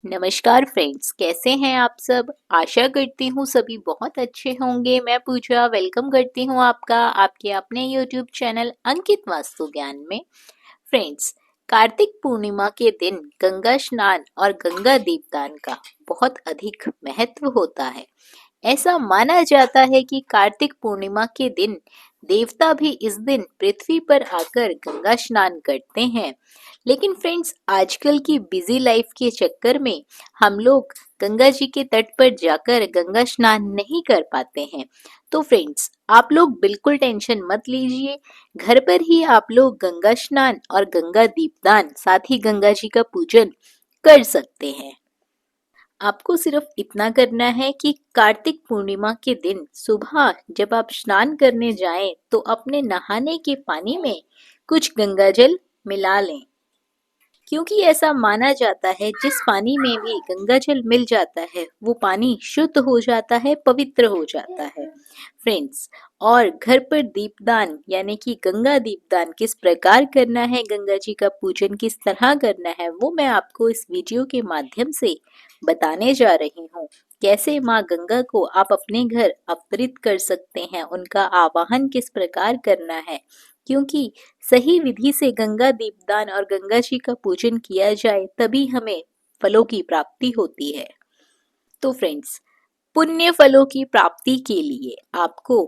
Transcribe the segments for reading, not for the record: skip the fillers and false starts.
नमस्कार फ्रेंड्स, कैसे हैं आप सब। आशा करती हूँ सभी बहुत अच्छे होंगे। मैं पूजा वेलकम करती हूँ आपका आपके अपने यूट्यूब चैनल अंकित वास्तु ज्ञान में। फ्रेंड्स, कार्तिक पूर्णिमा के दिन गंगा स्नान और गंगा दीपदान का बहुत अधिक महत्व होता है। ऐसा माना जाता है कि कार्तिक पूर्णिमा के दिन देवता भी इस दिन पृथ्वी पर आकर गंगा स्नान करते हैं। लेकिन फ्रेंड्स, आजकल की बिजी लाइफ के चक्कर में हम लोग गंगा जी के तट पर जाकर गंगा स्नान नहीं कर पाते हैं। तो फ्रेंड्स, आप लोग बिल्कुल टेंशन मत लीजिए। घर पर ही आप लोग गंगा स्नान और गंगा दीपदान साथ ही गंगा जी का पूजन कर सकते हैं। आपको सिर्फ इतना करना है कि कार्तिक पूर्णिमा के दिन सुबह जब आप स्नान करने जाएं तो अपने नहाने के पानी में कुछ गंगाजल मिला लें, क्योंकि ऐसा माना जाता है जिस पानी में भी गंगाजल मिल जाता है वो पानी शुद्ध हो जाता है, पवित्र हो जाता है। फ्रेंड्स, और घर पर दीपदान यानी कि गंगा दीपदान किस प्रकार करना है, गंगा जी का पूजन किस तरह करना है, वो मैं आपको इस वीडियो के माध्यम से बताने जा रही हूँ। कैसे माँ गंगा को आप अपने घर अवतरित कर सकते हैं, उनका आवाहन किस प्रकार करना है, क्योंकि सही विधि से गंगा दीपदान और गंगा जी का पूजन किया जाए तभी हमें फलों की प्राप्ति होती है। तो फ्रेंड्स, पुण्य फलों की प्राप्ति के लिए आपको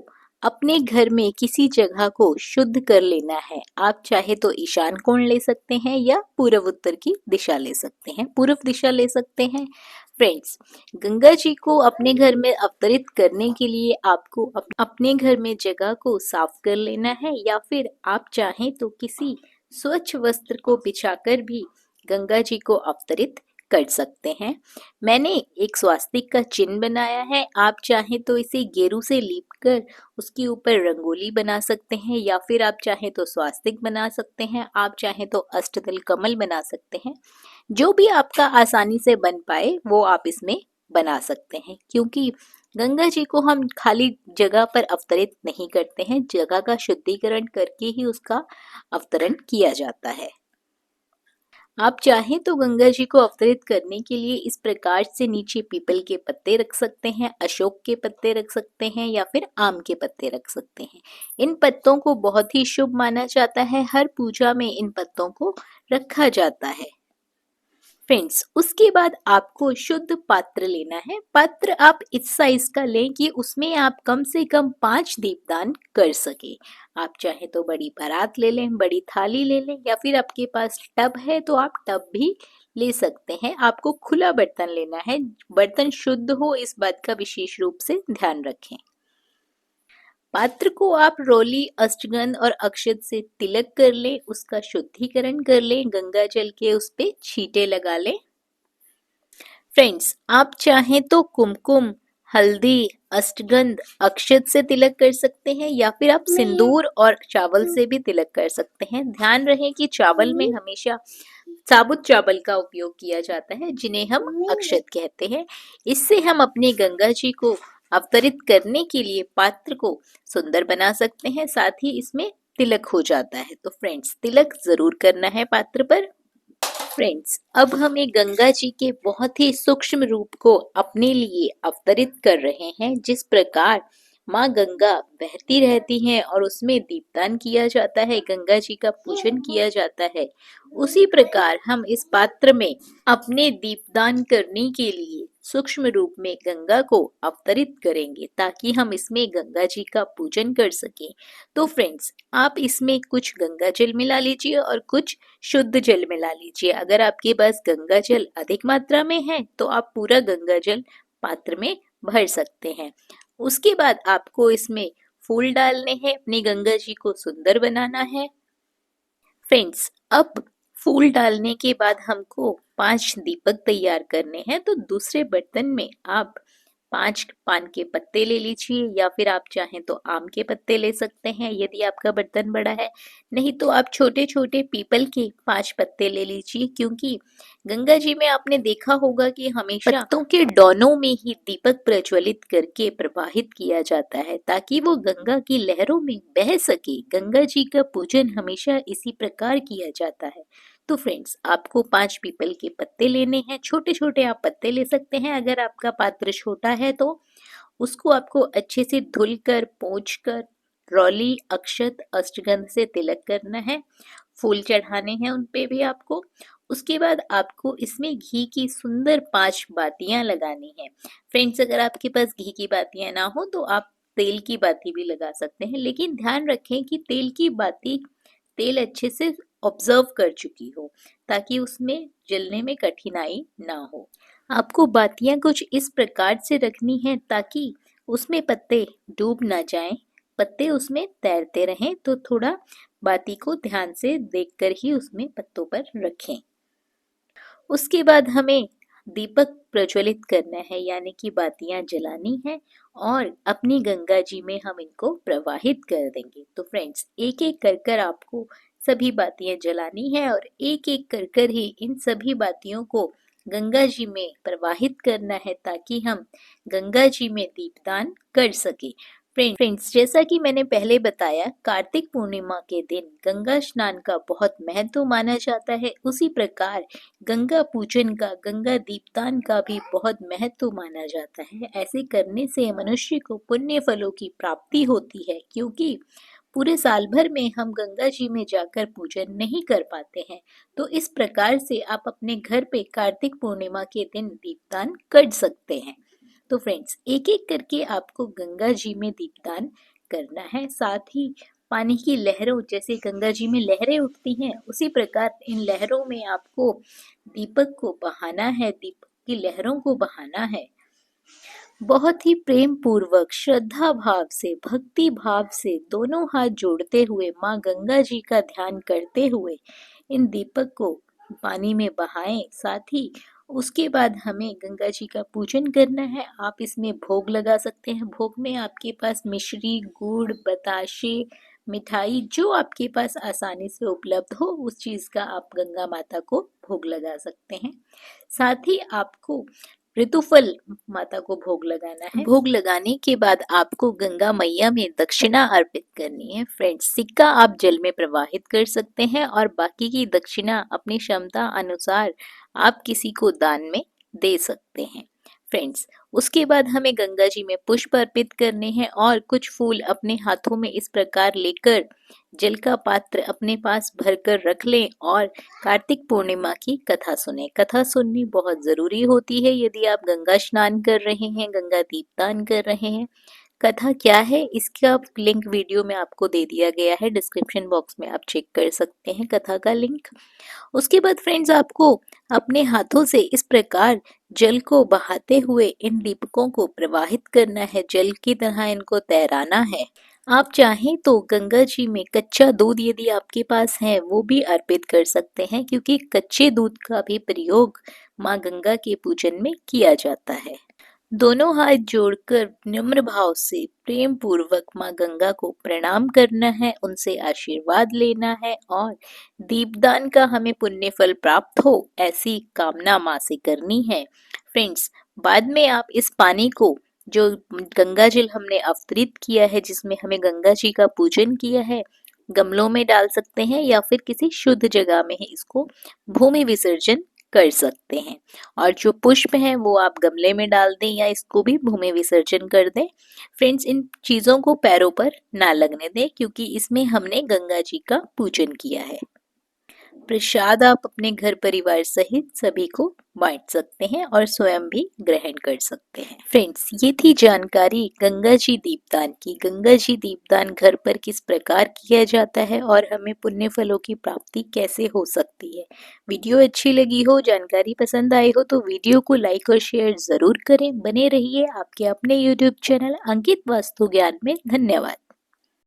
अपने घर में किसी जगह को शुद्ध कर लेना है। आप चाहे तो ईशान कोण ले सकते हैं या पूर्व उत्तर की दिशा ले सकते हैं, पूर्व दिशा ले सकते हैं। फ्रेंड्स, गंगा जी को अपने घर में अवतरित करने के लिए आपको अपने घर में जगह को साफ कर लेना है, या फिर आप चाहें तो किसी स्वच्छ वस्त्र को बिछाकर भी गंगा जी को अवतरित कर सकते हैं। मैंने एक स्वास्तिक का चिन्ह बनाया है। आप चाहें तो इसे गेरू से लीपकर उसके ऊपर रंगोली बना सकते हैं, या फिर आप चाहें तो स्वास्तिक बना सकते हैं, आप चाहें तो अष्टदल कमल बना सकते हैं। जो भी आपका आसानी से बन पाए वो आप इसमें बना सकते हैं, क्योंकि गंगा जी को हम खाली जगह पर अवतरित नहीं करते हैं, जगह का शुद्धिकरण करके ही उसका अवतरण किया जाता है। आप चाहें तो गंगा जी को अवतरित करने के लिए इस प्रकार से नीचे पीपल के पत्ते रख सकते हैं, अशोक के पत्ते रख सकते हैं, या फिर आम के पत्ते रख सकते हैं। इन पत्तों को बहुत ही शुभ माना जाता है, हर पूजा में इन पत्तों को रखा जाता है। फ्रेंड्स, उसके बाद आपको शुद्ध पात्र लेना है। पात्र आप इस साइज का लें कि उसमें आप कम से कम 5 दीपदान कर सके। आप चाहे तो बड़ी परात ले लें, बड़ी थाली ले लें, या फिर आपके पास टब है तो आप टब भी ले सकते हैं। आपको खुला बर्तन लेना है, बर्तन शुद्ध हो इस बात का विशेष रूप से ध्यान रखें। पात्र को आप रोली, अष्टगंध और अक्षत से तिलक कर लें, उसका शुद्धिकरण कर लें, गंगा जल के उस पे छींटे लगा लें। फ्रेंड्स, आप चाहें तो कुमकुम, हल्दी, अष्टगंध, अक्षत से तिलक कर सकते हैं, या फिर आप सिंदूर और चावल से भी तिलक कर सकते हैं। ध्यान रहे कि चावल में हमेशा साबुत चावल का उपयोग किया जाता है, जिन्हें हम अक्षत कहते हैं। इससे हम अपने गंगा जी को अवतरित करने के लिए पात्र को सुंदर बना सकते हैं, साथ ही इसमें तिलक हो जाता है। तो फ्रेंड्स, तिलक जरूर करना है पात्र पर। फ्रेंड्स, अब हमें गंगा जी के बहुत ही सूक्ष्म रूप को अपने लिए अवतरित कर रहे हैं। जिस प्रकार माँ गंगा बहती रहती हैं और उसमें दीपदान किया जाता है, गंगा जी का पूजन किया जाता है, उसी प्रकार हम इस पात्र में अपने दीपदान करने के लिए सूक्ष्म रूप में गंगा को अवतरित करेंगे, ताकि हम इसमें गंगा जी का पूजन कर सकें। तो फ्रेंड्स, आप इसमें कुछ गंगा जल मिला लीजिए और कुछ शुद्ध जल मिला लीजिए। अगर आपके पास गंगा जल अधिक मात्रा में है तो आप पूरा गंगा जल पात्र में भर सकते हैं। उसके बाद आपको इसमें फूल डालने हैं, अपनी गंगा जी को सुंदर बनाना है। फ्रेंड्स, अब फूल डालने के बाद हमको 5 दीपक तैयार करने हैं। तो दूसरे बर्तन में आप 5 पान के पत्ते ले लीजिए, या फिर आप चाहें तो आम के पत्ते ले सकते हैं यदि आपका बर्तन बड़ा है। नहीं तो आप छोटे छोटे पीपल के 5 पत्ते ले लीजिए, क्योंकि गंगा जी में आपने देखा होगा कि हमेशा पत्तों के डॉनों में ही दीपक प्रज्वलित करके प्रवाहित किया जाता है, ताकि वो गंगा की लहरों में बह सके। गंगा जी का पूजन हमेशा इसी प्रकार किया जाता है। तो फ्रेंड्स, आपको 5 पीपल के पत्ते लेने हैं। छोटे छोटे आप पत्ते ले सकते हैं, अगर आपका पात्र छोटा है तो उसको आपको अच्छे से धुल कर पोंछ कर रौली अक्षत अष्टगंध से तिलक करना है। फूल चढ़ाने हैं उन पे भी आपको। उसके बाद आपको इसमें घी की सुंदर 5 बातियां लगानी है। फ्रेंड्स, अगर आपके पास घी की बातियां ना हो तो आप तेल की बाती भी लगा सकते हैं, लेकिन ध्यान रखें कि तेल की बाती तेल अच्छे से ऑब्जर्व कर चुकी हो, ताकि उसमें जलने में कठिनाई ना हो। आपको बातियां कुछ इस प्रकार से रखनी है ताकि उसमें पत्ते डूब ना जाएं, पत्ते उसमें तैरते रहें। तो थोड़ा बाती को ध्यान से देखकर ही उसमें पत्तों पर रखें। उसके बाद हमें दीपक प्रज्वलित करना है, यानी कि बातियां जलानी है और अपनी गंगा जी में हम इनको प्रवाहित कर देंगे। तो फ्रेंड्स, एक एक कर कर आपको सभी बातियां जलानी है और एक एक कर कर ही इन सभी बातियों को गंगा जी में प्रवाहित करना है, ताकि हम गंगा जी में दीपदान कर सके। फ्रेंड्स, जैसा कि मैंने पहले बताया, कार्तिक पूर्णिमा के दिन गंगा स्नान का बहुत महत्व माना जाता है। उसी प्रकार गंगा पूजन का, गंगा दीपदान का भी बहुत महत्व माना जाता है। ऐसे करने से मनुष्य को पुण्य फलों की प्राप्ति होती है, क्योंकि पूरे साल भर में हम गंगा जी में जाकर पूजन नहीं कर पाते हैं। तो इस प्रकार से आप अपने घर पे कार्तिक पूर्णिमा के दिन दीपदान कर सकते हैं। तो फ्रेंड्स, एक एक करके आपको गंगा जी में दीपदान करना है। साथ ही पानी की लहरों, जैसे गंगा जी में लहरें उठती हैं, उसी प्रकार इन लहरों में आपको दीपक को बहाना है, दीपक की लहरों को बहाना है। बहुत ही प्रेम पूर्वक, श्रद्धा भाव से, भक्ति भाव से दोनों हाथ जोड़ते हुए माँ गंगा जी का ध्यान करते हुए इन दीपक को पानी में बहाएं। साथ ही उसके बाद हमें गंगा जी का पूजन करना है। आप इसमें भोग लगा सकते हैं। भोग में आपके पास मिश्री, गुड़, बताशे, मिठाई, जो आपके पास आसानी से उपलब्ध हो उस चीज का आप गंगा माता को भोग लगा सकते हैं। साथ ही आपको ऋतुफल माता को भोग लगाना है। भोग लगाने के बाद आपको गंगा मैया में दक्षिणा अर्पित करनी है। फ्रेंड्स, सिक्का आप जल में प्रवाहित कर सकते हैं और बाकी की दक्षिणा अपनी क्षमता अनुसार आप किसी को दान में दे सकते हैं। फ्रेंड्स, उसके बाद हमें गंगा जी में पुष्प अर्पित करने हैं और कुछ फूल अपने हाथों में इस प्रकार लेकर जल का पात्र अपने पास भरकर रख लें और कार्तिक पूर्णिमा की कथा सुने। कथा सुननी बहुत जरूरी होती है यदि आप गंगा स्नान कर रहे हैं, गंगा दीपदान कर रहे हैं। कथा क्या है, इसका लिंक वीडियो में आपको दे दिया गया है, डिस्क्रिप्शन बॉक्स में आप चेक कर सकते हैं कथा का लिंक। उसके बाद फ्रेंड्स, आपको अपने हाथों से इस प्रकार जल को बहाते हुए इन दीपकों को प्रवाहित करना है, जल की तरह इनको तैराना है। आप चाहें तो गंगा जी में कच्चा दूध यदि आपके पास है वो भी अर्पित कर सकते हैं, क्योंकि कच्चे दूध का भी प्रयोग माँ गंगा के पूजन में किया जाता है। दोनों हाथ जोड़कर निम्र भाव से प्रेम पूर्वक माँ गंगा को प्रणाम करना है, उनसे आशीर्वाद लेना है और दीपदान का हमें पुण्य फल प्राप्त हो ऐसी कामना माँ से करनी है। फ्रेंड्स, बाद में आप इस पानी को, जो गंगा जल हमने अवतरित किया है, जिसमें हमें गंगा जी का पूजन किया है, गमलों में डाल सकते हैं या फिर किसी शुद्ध जगह में इसको भूमि विसर्जन कर सकते हैं। और जो पुष्प हैं वो आप गमले में डाल दें या इसको भी भूमि विसर्जन कर दें। फ्रेंड्स, इन चीजों को पैरों पर ना लगने दें, क्योंकि इसमें हमने गंगा जी का पूजन किया है। प्रसाद आप अपने घर परिवार सहित सभी को बांट सकते हैं और स्वयं भी ग्रहण कर सकते हैं। फ्रेंड्स, ये थी जानकारी गंगा जी दीपदान की। गंगा जी दीपदान घर पर किस प्रकार किया जाता है और हमें पुण्य फलों की प्राप्ति कैसे हो सकती है। वीडियो अच्छी लगी हो, जानकारी पसंद आई हो तो वीडियो को लाइक और शेयर जरूर करें। बने रहिए आपके अपने YouTube चैनल अंकित वास्तु ज्ञान में। धन्यवाद।